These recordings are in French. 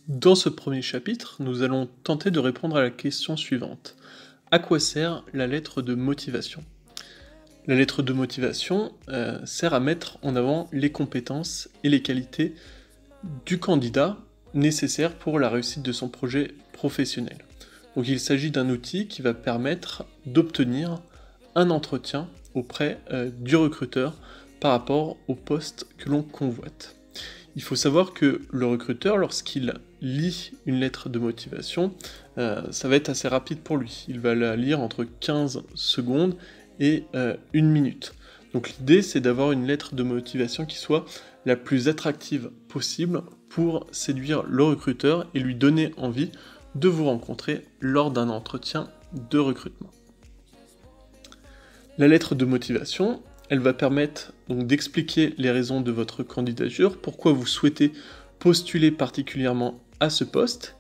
Dans ce premier chapitre, nous allons tenter de répondre à la question suivante. À quoi sert la lettre de motivation? La lettre de motivation sert à mettre en avant les compétences et les qualités du candidat nécessaires pour la réussite de son projet professionnel. Donc il s'agit d'un outil qui va permettre d'obtenir un entretien auprès du recruteur par rapport au poste que l'on convoite. Il faut savoir que le recruteur, lorsqu'il lit une lettre de motivation, ça va être assez rapide pour lui. Il va la lire entre 15 secondes et 1 minute. Donc l'idée, c'est d'avoir une lettre de motivation qui soit la plus attractive possible pour séduire le recruteur et lui donner envie de vous rencontrer lors d'un entretien de recrutement. La lettre de motivation, elle va permettre donc d'expliquer les raisons de votre candidature, pourquoi vous souhaitez postuler particulièrement à ce poste,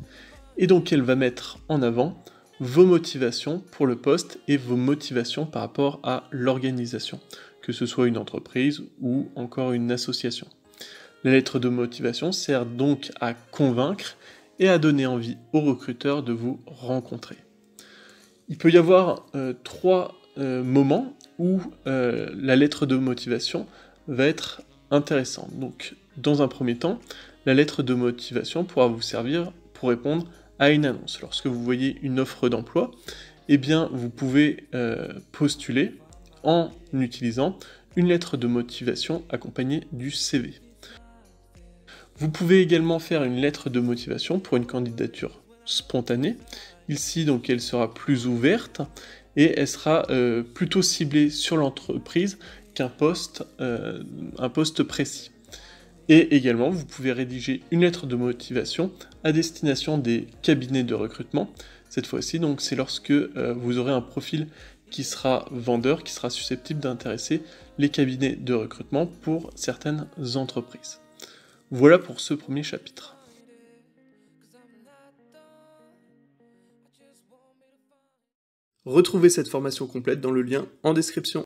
et donc elle va mettre en avant vos motivations pour le poste et vos motivations par rapport à l'organisation, que ce soit une entreprise ou encore une association. La lettre de motivation sert donc à convaincre et à donner envie aux recruteurs de vous rencontrer. Il peut y avoir trois moments où la lettre de motivation va être intéressante. Donc, dans un premier temps, la lettre de motivation pourra vous servir pour répondre à une annonce. Lorsque vous voyez une offre d'emploi, eh bien, vous pouvez postuler en utilisant une lettre de motivation accompagnée du CV. Vous pouvez également faire une lettre de motivation pour une candidature spontanée. Ici, donc, elle sera plus ouverte et elle sera plutôt ciblée sur l'entreprise qu'un poste, un poste précis. Et également, vous pouvez rédiger une lettre de motivation à destination des cabinets de recrutement. Cette fois-ci, donc, c'est lorsque vous aurez un profil qui sera vendeur, qui sera susceptible d'intéresser les cabinets de recrutement pour certaines entreprises. Voilà pour ce premier chapitre. Retrouvez cette formation complète dans le lien en description.